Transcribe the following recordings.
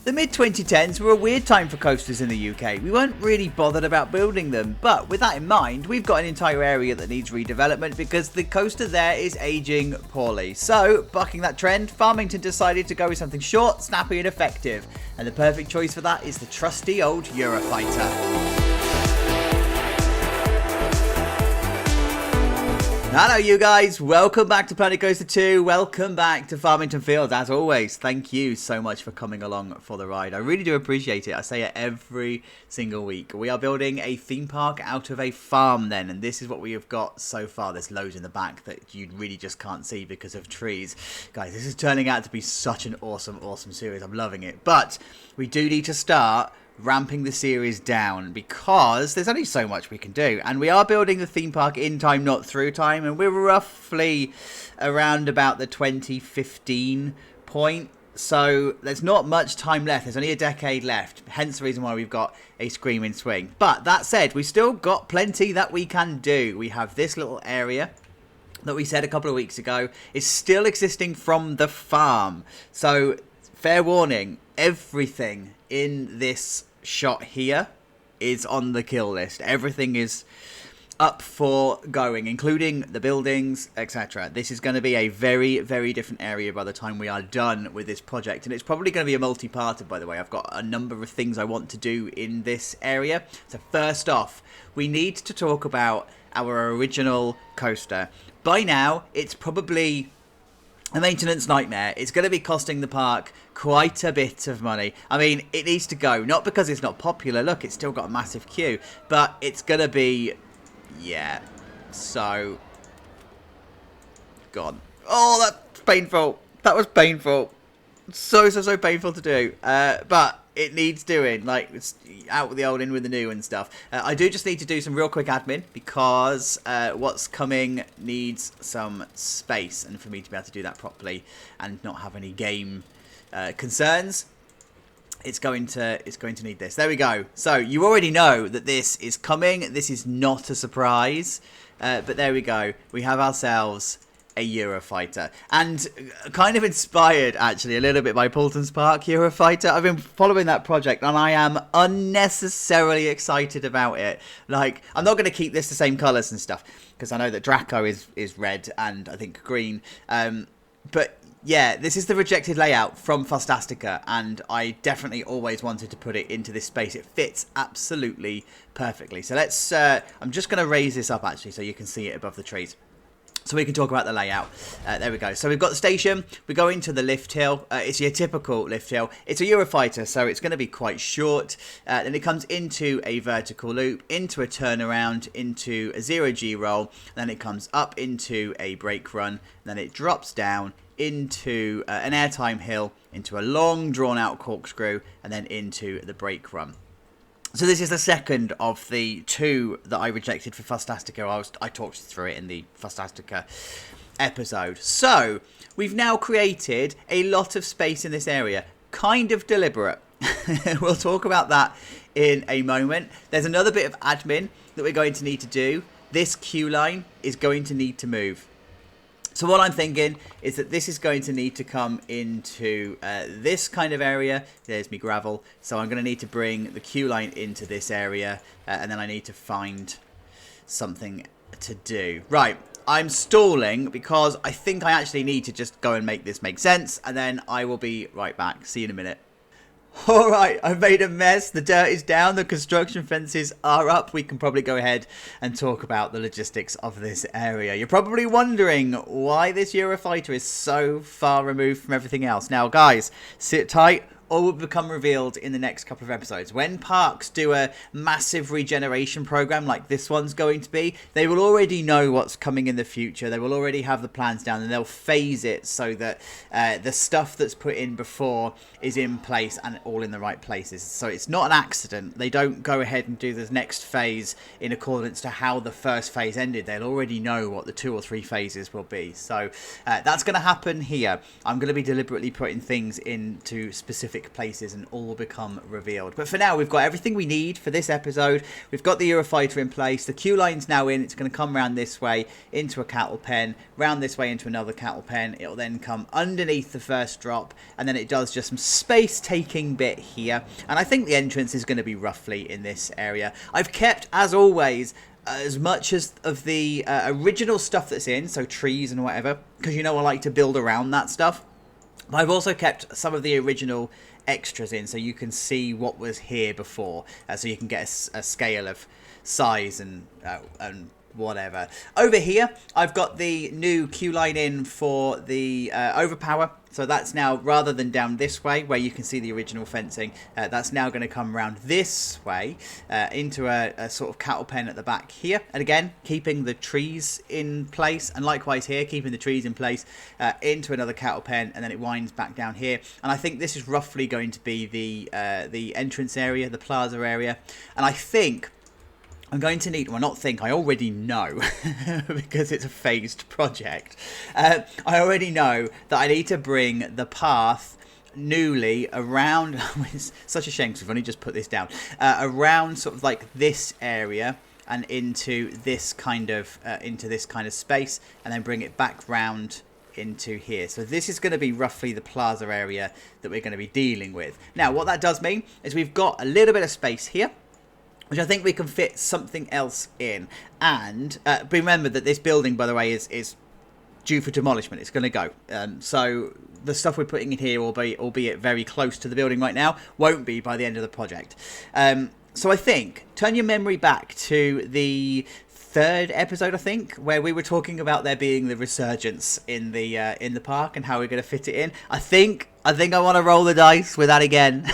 The mid-2010s were a weird time for coasters in the UK. We weren't really bothered about building them, but with that in mind, we've got an entire area that needs redevelopment because the coaster there is aging poorly. So, bucking that trend, Farmington decided to go with something short, snappy and effective. And the perfect choice for that is the trusty old Eurofighter. Hello you guys, welcome back to Planet Coaster 2, welcome back to Farmington Fields. As always, thank you so much for coming along for the ride. I really do appreciate it. I say it every single week. We are building a theme park out of a farm then, and this is what we have got so far. There's loads in the back that you really just can't see because of trees. Guys, this is turning out to be such an awesome series. I'm loving it. But we do need to start ramping the series down because there's only so much we can do, and we are building the theme park in time, not through time, and we're roughly around about the 2015 point, so there's not much time left. There's only a decade left, hence the reason why we've got a screaming swing. But that said, we still got plenty that we can do. We have this little area that we said a couple of weeks ago is still existing from the farm, so fair warning, everything in this shot here is on the kill list. Everything is up for going, including the buildings, etc. This is going to be a very, very different area by the time we are done with this project, and it's probably going to be a multi-parter, by the way. I've got a number of things I want to do in this area. So first off, we need to talk about our original coaster. By now, it's probably a maintenance nightmare. It's going to be costing the park quite a bit of money. I mean, it needs to go, not because it's not popular. Look, it's still got a massive queue, but it's going to be, yeah, so gone. Oh, that's painful. That was painful. So painful to do. But it needs doing. Like, it's out with the old, in with the new and stuff. I do just need to do some real quick admin because what's coming needs some space, and for me to be able to do that properly and not have any game concerns, it's going to need this. There we go. So you already know that this is coming. This is not a surprise, but there we go. We have ourselves a Eurofighter, and kind of inspired actually a little bit by Paulton's Park Eurofighter. I've been following that project and I am unnecessarily excited about it. Like, I'm not going to keep this the same colours and stuff because I know that Draco is red and I think green, but yeah, this is the rejected layout from Fantastica, and I definitely always wanted to put it into this space. It fits absolutely perfectly. So let's I'm just going to raise this up actually so you can see it above the trees, so we can talk about the layout. There we go. So we've got the station. We go into the lift hill. It's your typical lift hill. It's a Eurofighter, so it's going to be quite short. Then it comes into a vertical loop, into a turnaround, into a 0G roll. Then it comes up into a brake run. Then it drops down into an airtime hill, into a long drawn-out corkscrew, and then into the brake run. So this is the second of the two that I rejected for Fantastica. I talked through it in the Fantastica episode. So we've now created a lot of space in this area. Kind of deliberate. We'll talk about that in a moment. There's another bit of admin that we're going to need to do. This queue line is going to need to move. So what I'm thinking is that this is going to need to come into this kind of area. There's me gravel. So I'm going to need to bring the queue line into this area. And then I need to find something to do. Right. I'm stalling because I think I actually need to just go and make this make sense. And then I will be right back. See you in a minute. Alright, I've made a mess. The dirt is down. The construction fences are up. We can probably go ahead and talk about the logistics of this area. You're probably wondering why this Eurofighter is so far removed from everything else. Now, guys, sit tight. All will become revealed in the next couple of episodes. When parks do a massive regeneration program like this one's going to be, they will already know what's coming in the future. They will already have the plans down, and they'll phase it so that the stuff that's put in before is in place and all in the right places. So it's not an accident. They don't go ahead and do the next phase in accordance to how the first phase ended. They'll already know what the 2 or 3 phases will be. So that's going to happen here. I'm going to be deliberately putting things into specific specific places and all become revealed. But for now, we've got everything we need for this episode. We've got the Eurofighter in place. The queue line's now in. It's going to come around this way into a cattle pen, round this way into another cattle pen. It'll then come underneath the first drop, and then it does just some space taking bit here. And I think the entrance is going to be roughly in this area. I've kept, as always, as much as of the original stuff that's in, so trees and whatever, because you know I like to build around that stuff. But I've also kept some of the original extras in, so you can see what was here before, so you can get a scale of size and whatever. Over here, I've got the new queue line in for the overpower. So that's now, rather than down this way, where you can see the original fencing, that's now going to come around this way into a sort of cattle pen at the back here. And again, keeping the trees in place. And likewise here, keeping the trees in place into another cattle pen. And then it winds back down here. And I think this is roughly going to be the entrance area, the plaza area. And I think I'm going to need, well, not think, I already know, because it's a phased project. I already know that I need to bring the path newly around, it's such a shame because we've only just put this down, around sort of like this area and into this kind of space, and then bring it back round into here. So this is going to be roughly the plaza area that we're going to be dealing with. Now, what that does mean is we've got a little bit of space here, which I think we can fit something else in. And remember that this building, by the way, is due for demolishment. It's going to go. So the stuff we're putting in here, albeit very close to the building right now, won't be by the end of the project. So I think, turn your memory back to the third episode, I think, where we were talking about there being the resurgence in the park and how we're going to fit it in. I think I want to roll the dice with that again.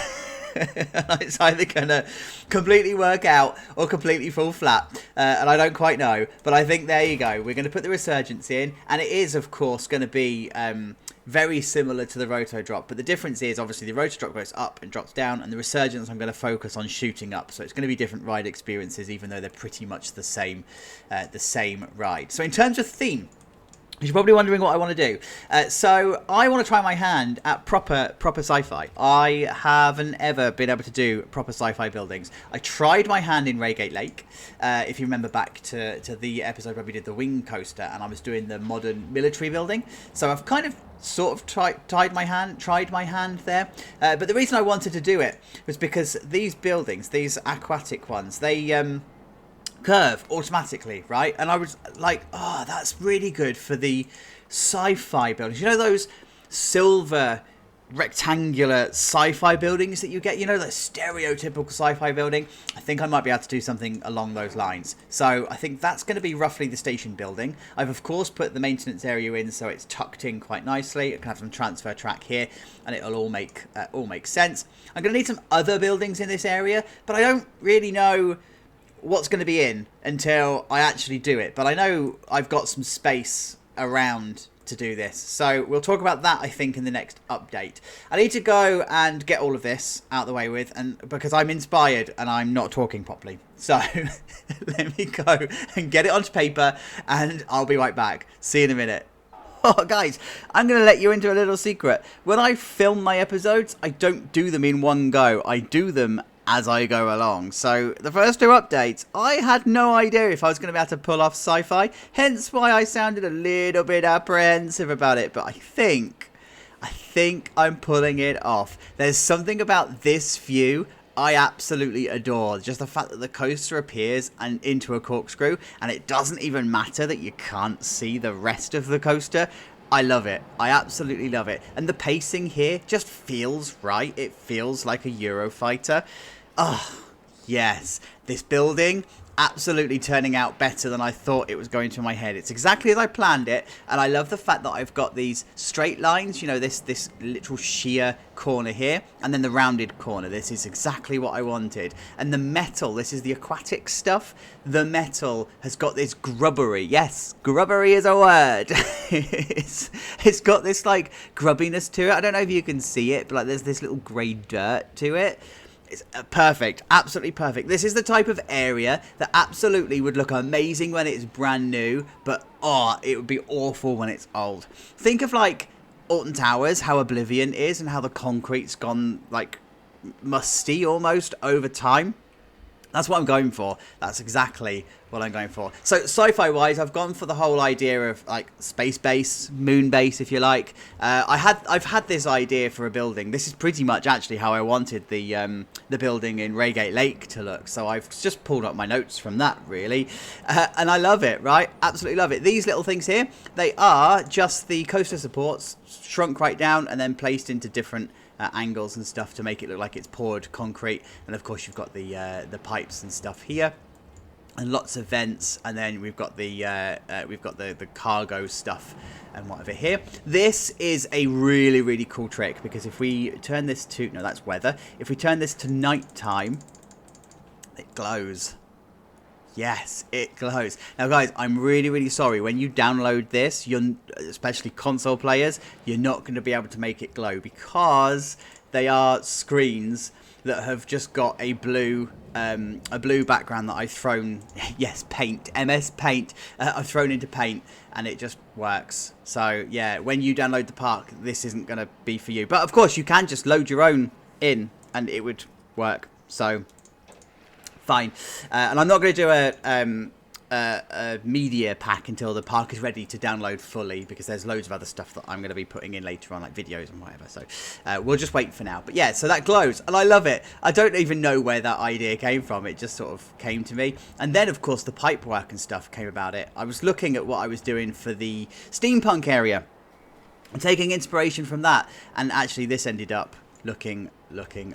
It's either going to completely work out or completely fall flat, and I don't quite know, but I think there you go. We're going to put the resurgence in, and it is of course going to be very similar to the roto drop, but the difference is obviously the roto drop goes up and drops down, and the resurgence I'm going to focus on shooting up, so it's going to be different ride experiences even though they're pretty much the same ride. So in terms of theme, you're probably wondering what I want to do. So I want to try my hand at proper sci-fi. I haven't ever been able to do proper sci-fi buildings. I tried my hand in Reigate Lake, if you remember back to the episode where we did the wing coaster, and I was doing the modern military building. So I've kind of sort of tried my hand there. But the reason I wanted to do it was because these buildings, these aquatic ones, they curve automatically, right? And I was like, oh, that's really good for the sci-fi buildings. You know those silver rectangular sci-fi buildings that you get, you know, the stereotypical sci-fi building? I think I might be able to do something along those lines. So I think that's going to be roughly the station building. I've of course put the maintenance area in so it's tucked in quite nicely. I can have some transfer track here and it'll all make sense. I'm going to need some other buildings in this area, but I don't really know what's going to be in until I actually do it. But I know I've got some space around to do this. So we'll talk about that, I think, in the next update. I need to go and get all of this out of the way with, and because I'm inspired and I'm not talking properly. So let me go and get it onto paper and I'll be right back. See you in a minute. Oh, guys, I'm going to let you into a little secret. When I film my episodes, I don't do them in one go. I do them as I go along. So the first two updates, I had no idea if I was going to be able to pull off sci-fi, hence why I sounded a little bit apprehensive about it, but I think I'm pulling it off. There's something about this view I absolutely adore. Just the fact that the coaster appears and into a corkscrew, and it doesn't even matter that you can't see the rest of the coaster. I love it. I absolutely love it. And the pacing here just feels right. It feels like a Eurofighter. Oh, yes. This building absolutely turning out better than I thought it was going to in my head. It's exactly as I planned it, and I love the fact that I've got these straight lines, you know, this literal sheer corner here, and then the rounded corner. This is exactly what I wanted. And the metal, this is the aquatic stuff, the metal has got this grubbery. Yes, grubbery is a word. It's got this like grubbiness to it. I don't know if you can see it, but like there's this little grey dirt to it. It's perfect, absolutely perfect. This is the type of area that absolutely would look amazing when it's brand new, but oh, it would be awful when it's old. Think of like Alton Towers, how Oblivion is, and how the concrete's gone, like, musty almost over time. That's what I'm going for. That's exactly what I'm going for. So sci-fi wise, I've gone for the whole idea of like space base, moon base, if you like. I've had this idea for a building. This is pretty much actually how I wanted the building in Reigate Lake to look. So I've just pulled up my notes from that, really, and I love it. Right, absolutely love it. These little things here, they are just the coaster supports shrunk right down and then placed into different angles and stuff to make it look like it's poured concrete. And of course you've got the pipes and stuff here, and lots of vents, and then we've got the cargo stuff and whatever here. This is a really cool trick, because if we turn this to, no, that's weather, if we turn this to nighttime, it glows. Yes, it glows. Now, guys, I'm really sorry. When you download this, especially console players, you're not going to be able to make it glow, because they are screens that have just got a blue background that I've thrown. Yes, Paint, MS Paint. I've thrown into Paint, and it just works. So yeah, when you download the park, this isn't going to be for you. But of course, you can just load your own in, and it would work. So fine. And I'm not going to do a media pack until the park is ready to download fully, because there's loads of other stuff that I'm going to be putting in later on, like videos and whatever. So we'll just wait for now. But yeah, so that glows, and I love it. I don't even know where that idea came from. It just sort of came to me. And then, of course, the pipe work and stuff came about it. I was looking at what I was doing for the steampunk area and taking inspiration from that. And actually, this ended up looking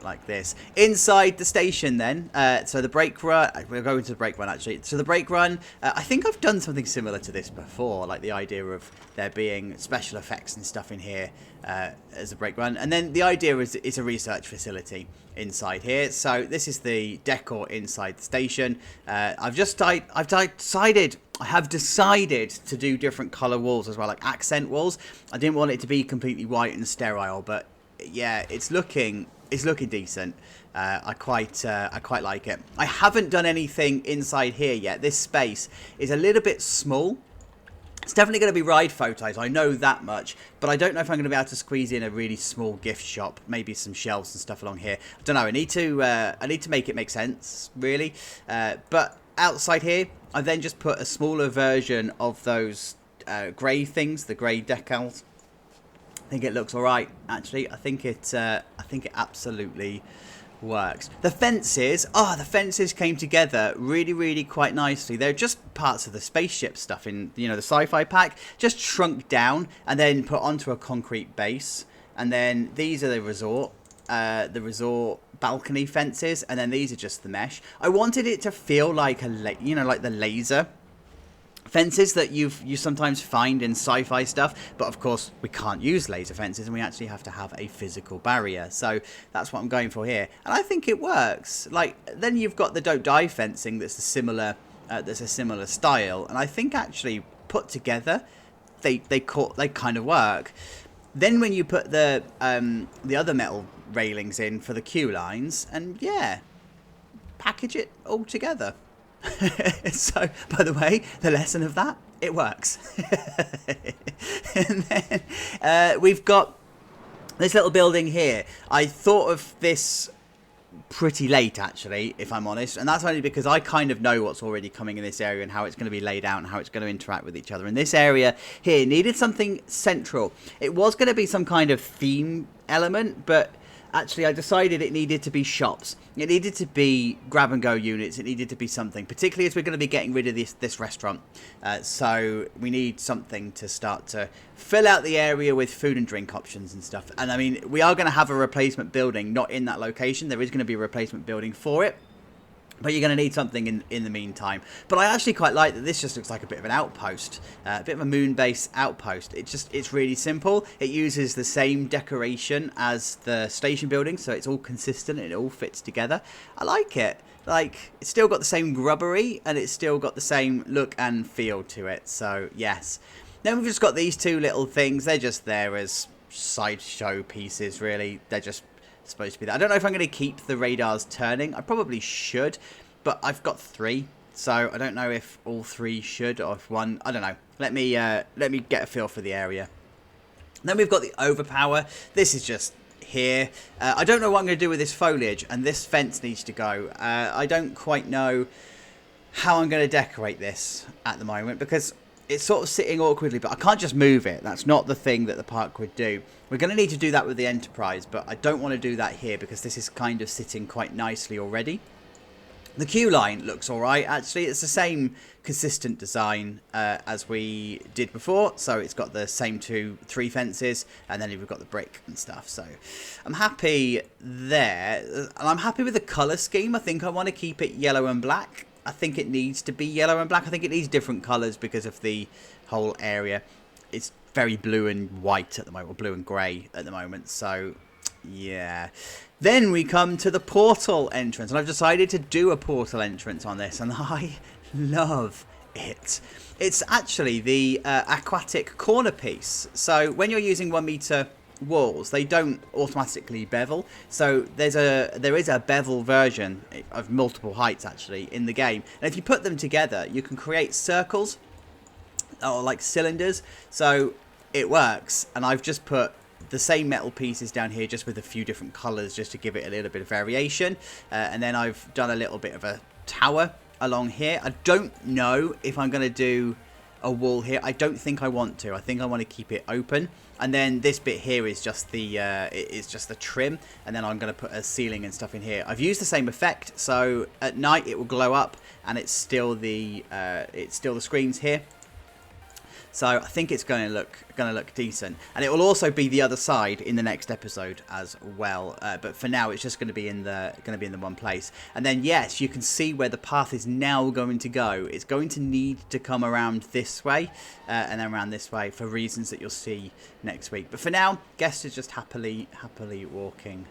like this inside the station. Then so the brake run, we'll go into the brake run actually. So the brake run, I think I've done something similar to this before, like the idea of there being special effects and stuff in here as a brake run. And then the idea is it's a research facility inside here. So this is the decor inside the station. I have decided to do different color walls as well, like accent walls. I didn't want it to be completely white and sterile, but yeah, it's looking decent. I quite like it. I haven't done anything inside here yet. This space is a little bit small. It's definitely going to be ride photos, I know that much, but I don't know if I'm going to be able to squeeze in a really small gift shop, maybe some shelves and stuff along here. I don't know. I need to make it make sense, really. But outside here, I then just put a smaller version of those grey things, the grey decals. I think it looks all right, actually. I think it absolutely works. The fences came together really quite nicely. They're just parts of the spaceship stuff in, the Sci-Fi pack, just shrunk down and then put onto a concrete base. And then these are the resort balcony fences, and then these are just the mesh. I wanted it to feel like like the laser fences that you sometimes find in sci-fi stuff, but of course we can't use laser fences, and we actually have to have a physical barrier. So that's what I'm going for here, and I think it works. Like, then you've got the don't die fencing that's a similar style, and I think actually put together they kind of work. Then when you put the other metal railings in for the queue lines, and yeah, package it all together. So, by the way, the lesson of that, it works. And then we've got this little building here. I thought of this pretty late, actually, if I'm honest, and that's only because I kind of know what's already coming in this area and how it's going to be laid out and how it's going to interact with each other. And this area here needed something central. It was going to be some kind of theme element, but actually I decided it needed to be shops. It needed to be grab and go units. It needed to be something, particularly as we're going to be getting rid of this restaurant. So we need something to start to fill out the area with food and drink options and stuff. And I mean, we are going to have a replacement building, not in that location. There is going to be a replacement building for it, but you're going to need something in the meantime. But I actually quite like that this just looks like a bit of an outpost, a bit of a moon base outpost. It's really simple. It uses the same decoration as the station building, so it's all consistent and it all fits together. I like it. Like, it's still got the same grubbery and it's still got the same look and feel to it. So yes. Then we've just got these two little things. They're just there as sideshow pieces, really. They're just supposed to be there. I don't know if I'm going to keep the radars turning. I probably should, but I've got 3, so I don't know if all 3 should or if one. I don't know. Let me get a feel for the area. Then we've got the overpower. This is just here. I don't know what I'm going to do with this foliage, and this fence needs to go. I don't quite know how I'm going to decorate this at the moment, because it's sort of sitting awkwardly, but I can't just move it. That's not the thing that the park would do. We're going to need to do that with the Enterprise, but I don't want to do that here because this is kind of sitting quite nicely already. The queue line looks alright, actually. It's the same consistent design as we did before. So it's got the same 3 fences, and then we've got the brick and stuff. So I'm happy there. And I'm happy with the colour scheme. I think I want to keep it yellow and black. I think it needs to be yellow and black. I think it needs different colours because of the whole area. It's very blue and white at the moment, or blue and grey at the moment. So yeah. Then we come to the portal entrance, and I've decided to do a portal entrance on this, and I love it. It's actually the aquatic corner piece. So when you're using 1 meter walls, they don't automatically bevel. So there is a bevel version of multiple heights actually in the game, and if you put them together, you can create circles or like cylinders. So it works, and I've just put the same metal pieces down here just with a few different colours just to give it a little bit of variation, and then I've done a little bit of a tower along here. I don't know if I'm going to do a wall here. I don't think I want to. I think I want to keep it open, and then this bit here is just the trim, and then I'm going to put a ceiling and stuff in here. I've used the same effect, so at night it will glow up, and it's still the screens here. So I think it's going to look decent, and it will also be the other side in the next episode as well. But for now, it's just going to be in the one place. And then yes, you can see where the path is now going to go. It's going to need to come around this way and then around this way for reasons that you'll see next week. But for now, guest is just happily walking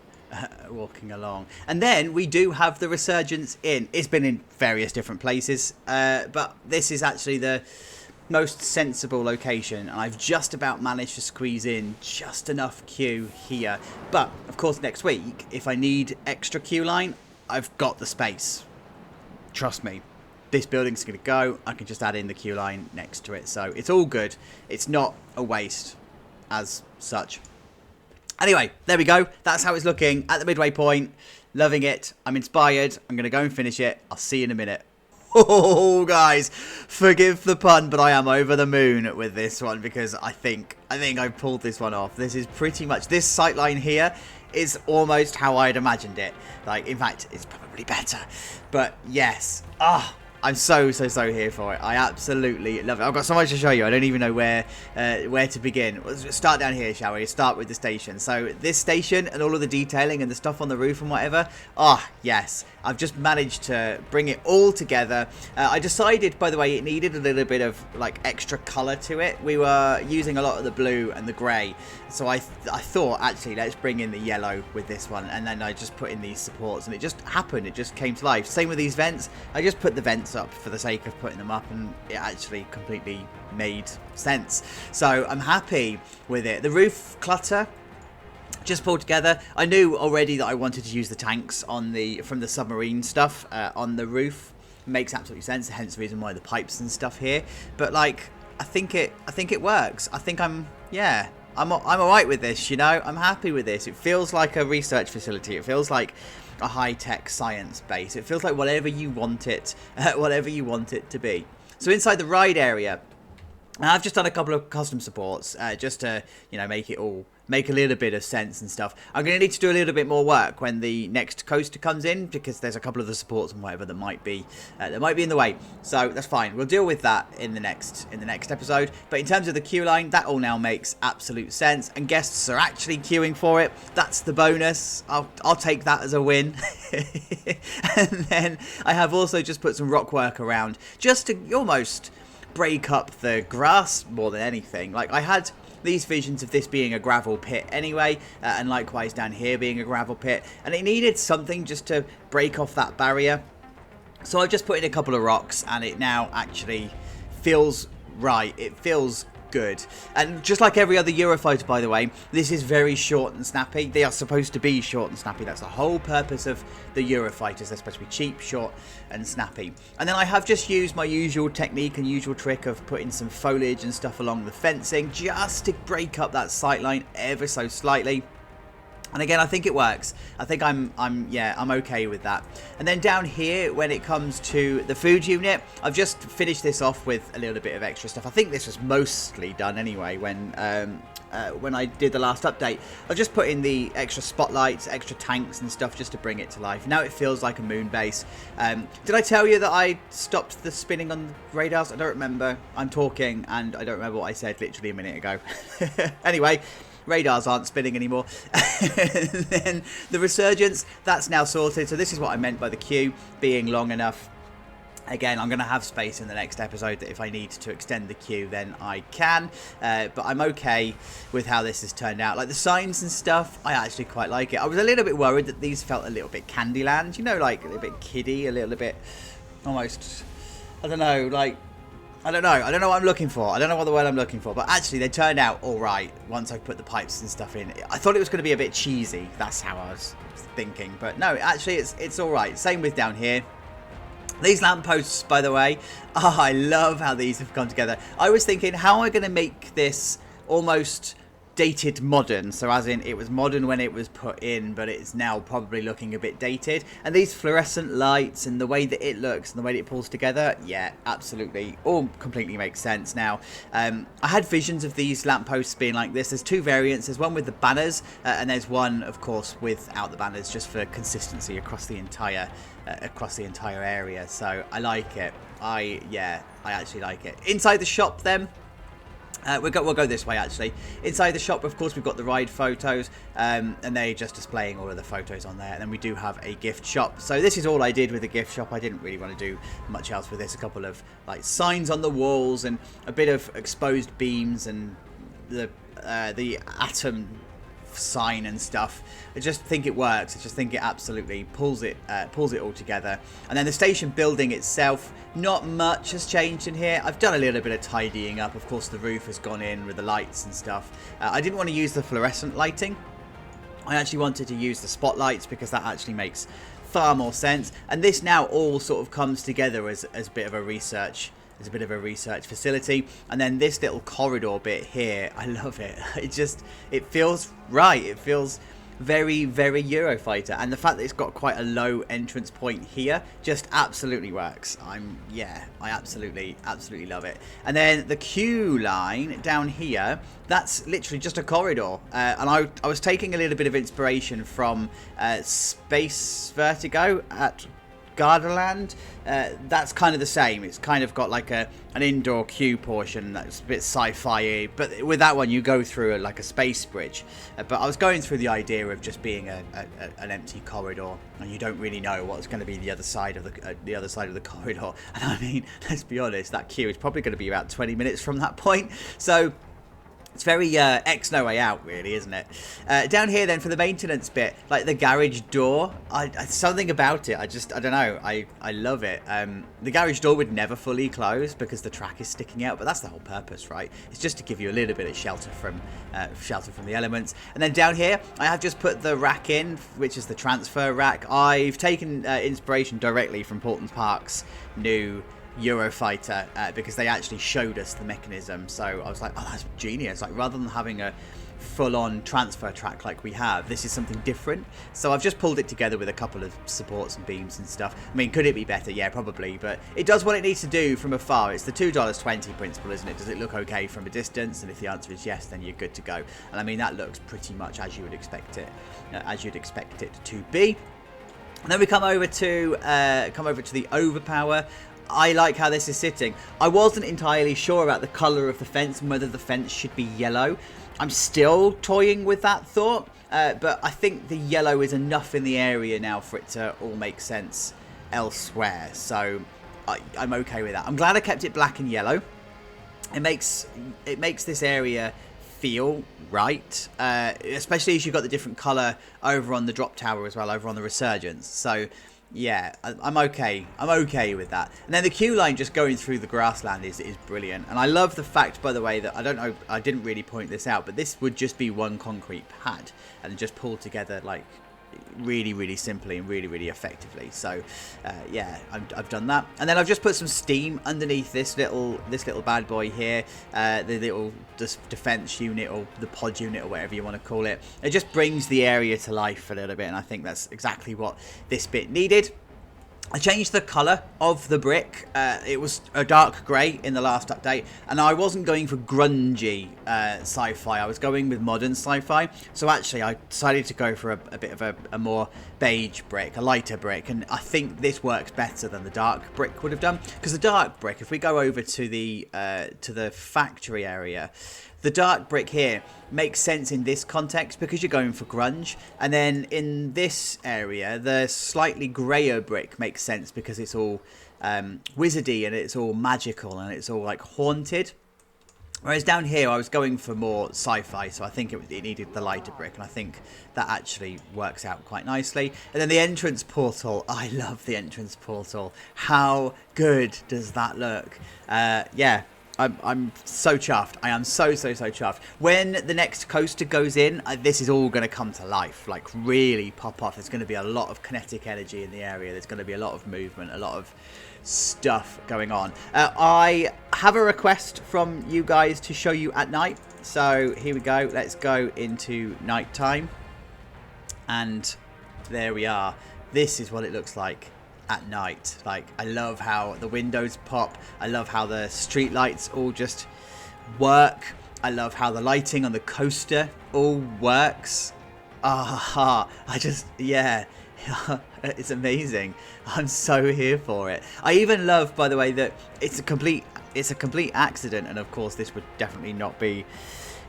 along. And then we do have the Resurgence Inn. It's been in various different places, but this is actually the most sensible location, and I've just about managed to squeeze in just enough queue here. But of course next week, if I need extra queue line, I've got the space. Trust me, this building's going to go. I can just add in the queue line next to it, so it's all good. It's not a waste as such. Anyway, there we go. That's how it's looking at the midway point. Loving it. I'm inspired. I'm going to go and finish it. I'll see you in a minute. Oh, guys, forgive the pun, but I am over the moon with this one because I think I've pulled this one off. This is pretty much, this sightline here is almost how I'd imagined it. Like, in fact, it's probably better. But yes, I'm so here for it. I absolutely love it. I've got so much to show you. I don't even know where to begin. Let's start down here, shall we? Start with the station. So this station and all of the detailing and the stuff on the roof and whatever. Yes. I've just managed to bring it all together. I decided, by the way, it needed a little bit of like extra colour to it. We were using a lot of the blue and the grey. So I thought, actually, let's bring in the yellow with this one. And then I just put in these supports, and it just happened. It just came to life. Same with these vents. I just put the vents up for the sake of putting them up, and it actually completely made sense. So I'm happy with it. The roof clutter just pulled together. I knew already that I wanted to use the tanks from the submarine stuff on the roof. Makes absolute sense, hence the reason why the pipes and stuff here. But like, I think it works. I think I'm alright with this, you know. I'm happy with this. It feels like a research facility. It feels like a high-tech science base. It feels like whatever you want it to be. So inside the ride area, I've just done a couple of custom supports just to, you know, make a little bit of sense and stuff. I'm going to need to do a little bit more work when the next coaster comes in, because there's a couple of the supports and whatever that might be in the way. So that's fine. We'll deal with that in the next episode. But in terms of the queue line, that all now makes absolute sense, and guests are actually queuing for it. That's the bonus. I'll take that as a win. And then I have also just put some rock work around just to almost break up the grass more than anything. Like, I had these visions of this being a gravel pit anyway, and likewise down here being a gravel pit, and it needed something just to break off that barrier. So I've just put in a couple of rocks, and it now actually feels right. It feels good. And just like every other Eurofighter, by the way, this is very short and snappy. They are supposed to be short and snappy. That's the whole purpose of the Eurofighters. They're supposed to be cheap, short and snappy. And then I have just used my usual technique and usual trick of putting some foliage and stuff along the fencing just to break up that sight line ever so slightly. And again, I think it works. I think I'm okay with that. And then down here, when it comes to the food unit, I've just finished this off with a little bit of extra stuff. I think this was mostly done anyway when I did the last update. I've just put in the extra spotlights, extra tanks and stuff just to bring it to life. Now it feels like a moon base. Did I tell you that I stopped the spinning on the radars? I don't remember. I'm talking and I don't remember what I said literally a minute ago. Anyway. Radars aren't spinning anymore. And then the resurgence, that's now sorted. So this is what I meant by the queue being long enough. Again, I'm going to have space in the next episode that if I need to extend the queue, then I can. But I'm okay with how this has turned out. Like the signs and stuff, I actually quite like it. I was a little bit worried that these felt a little bit Candyland. You know, like a little bit kiddie, a little bit almost, I don't know, like... I don't know what I'm looking for. I don't know what the word I'm looking for. But actually, they turned out all right once I put the pipes and stuff in. I thought it was going to be a bit cheesy. That's how I was thinking. But no, actually, it's all right. Same with down here. These lampposts, by the way, I love how these have come together. I was thinking, how am I going to make this almost dated modern? So as in, it was modern when it was put in, but it's now probably looking a bit dated. And these fluorescent lights and the way that it looks and the way that it pulls together, yeah, absolutely, all completely makes sense now. I had visions of these lampposts being like this. There's two variants. There's one with the banners, and there's one, of course, without the banners, just for consistency across the entire area. So I like it. I actually like it. Inside the shop, then. We'll go this way, actually. Inside the shop, of course, we've got the ride photos, and they're just displaying all of the photos on there. And then we do have a gift shop. So this is all I did with the gift shop. I didn't really want to do much else with this. A couple of like signs on the walls and a bit of exposed beams and the atom sign and stuff. I just think it works. I just think it absolutely pulls it all together. And then the station building itself, not much has changed in here. I've done a little bit of tidying up. Of course, the roof has gone in with the lights and stuff. I didn't want to use the fluorescent lighting. I actually wanted to use the spotlights because that actually makes far more sense. And this now all sort of comes together as a bit of a research. There's a bit of a research facility. And then this little corridor bit here, I love it. It feels right. It feels very, very Eurofighter. And the fact that it's got quite a low entrance point here just absolutely works. I absolutely love it. And then the queue line down here, that's literally just a corridor. And I was taking a little bit of inspiration from Space Vertigo at Gardaland. That's kind of the same. It's kind of got like an indoor queue portion that's a bit sci-fi-y, but with that one you go through like a space bridge. But I was going through the idea of just being an empty corridor, and you don't really know what's going to be the other side of the corridor. And I mean, let's be honest, that queue is probably going to be about 20 minutes from that point. So it's very X No Way Out, really, isn't it? Down here, then, for the maintenance bit, like the garage door, something about it, I don't know, I love it. The garage door would never fully close because the track is sticking out, but that's the whole purpose, right? It's just to give you a little bit of shelter from the elements. And then down here, I have just put the rack in, which is the transfer rack. I've taken inspiration directly from Portland Park's new Eurofighter because they actually showed us the mechanism. So I was like, oh, that's genius. Like, rather than having a full-on transfer track like we have, this is something different. So I've just pulled it together with a couple of supports and beams and stuff. I mean, could it be better? Yeah, probably, but it does what it needs to do from afar. It's the $2.20 principle, isn't it? Does it look okay from a distance? And if the answer is yes, then you're good to go. And I mean, that looks pretty much as you would expect it to be. And then we come over to the overpower. I like how this is sitting. I wasn't entirely sure about the colour of the fence and whether the fence should be yellow. I'm still toying with that thought, but I think the yellow is enough in the area now for it to all make sense elsewhere. So I'm okay with that. I'm glad I kept it black and yellow. It makes this area feel right, especially as you've got the different colour over on the drop tower as well, over on the Resurgence. So Yeah, I'm okay. I'm okay with that. And then the queue line just going through the grassland is brilliant. And I love the fact, by the way, that I don't know, I didn't really point this out, but this would just be one concrete pad and just pulled together like really, really simply and really, really effectively. So yeah, I've done that. And then I've just put some steam underneath this little bad boy here, the little defense unit or the pod unit or whatever you want to call it. It just brings the area to life a little bit, and I think that's exactly what this bit needed. I changed the colour of the brick. It was a dark grey in the last update, and I wasn't going for grungy sci-fi. I was going with modern sci-fi. So actually, I decided to go for a bit of a more beige brick, a lighter brick, and I think this works better than the dark brick would have done. Because the dark brick, if we go over to the factory area, the dark brick here makes sense in this context because you're going for grunge. And then in this area, the slightly greyer brick makes sense because it's all wizardy and it's all magical and it's all like haunted. Whereas down here, I was going for more sci-fi, so I think it needed the lighter brick, and I think that actually works out quite nicely. And then the entrance portal, I love the entrance portal. How good does that look? Yeah. I'm so chuffed. I am so chuffed. When the next coaster goes in, this is all going to come to life, like really pop off. There's going to be a lot of kinetic energy in the area. There's going to be a lot of movement, a lot of stuff going on. I have a request from you guys to show you at night. So here we go. Let's go into nighttime. And there we are. This is what it looks like at night. Like, I love how the windows pop. I love how the street lights all just work. I love how the lighting on the coaster all works. Yeah, it's amazing. I'm so here for it. I even love, by the way, that it's a complete accident, and of course this would definitely not be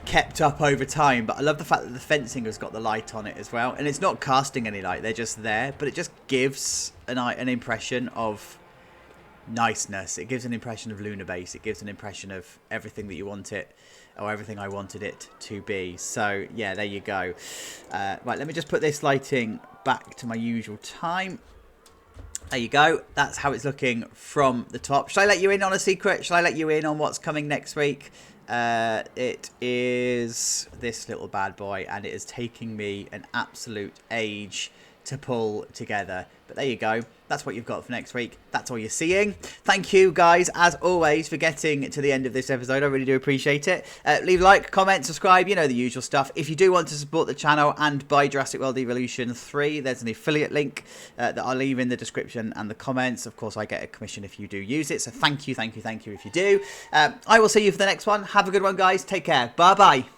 kept up over time, but I love the fact that the fencing has got the light on it as well, and it's not casting any light, they're just there, but it just gives an impression of niceness. It gives an impression of lunar base. It gives an impression of everything that you want it, or everything I wanted it to be. So yeah, there you go. Right, let me just put this lighting back to my usual time. There you go. That's how it's looking from the top. Should I let you in on a secret? Should I let you in on what's coming next week? It is this little bad boy, and it is taking me an absolute age to pull together. But there you go. That's what you've got for next week. That's all you're seeing. Thank you guys, as always, for getting to the end of this episode. I really do appreciate it. Leave a like, comment, subscribe, you know the usual stuff. If you do want to support the channel and buy Jurassic World Evolution 3, there's an affiliate link that I'll leave in the description and the comments. Of course, I get a commission if you do use it. So thank you if you do. I will see you for the next one. Have a good one, guys. Take care. Bye-bye.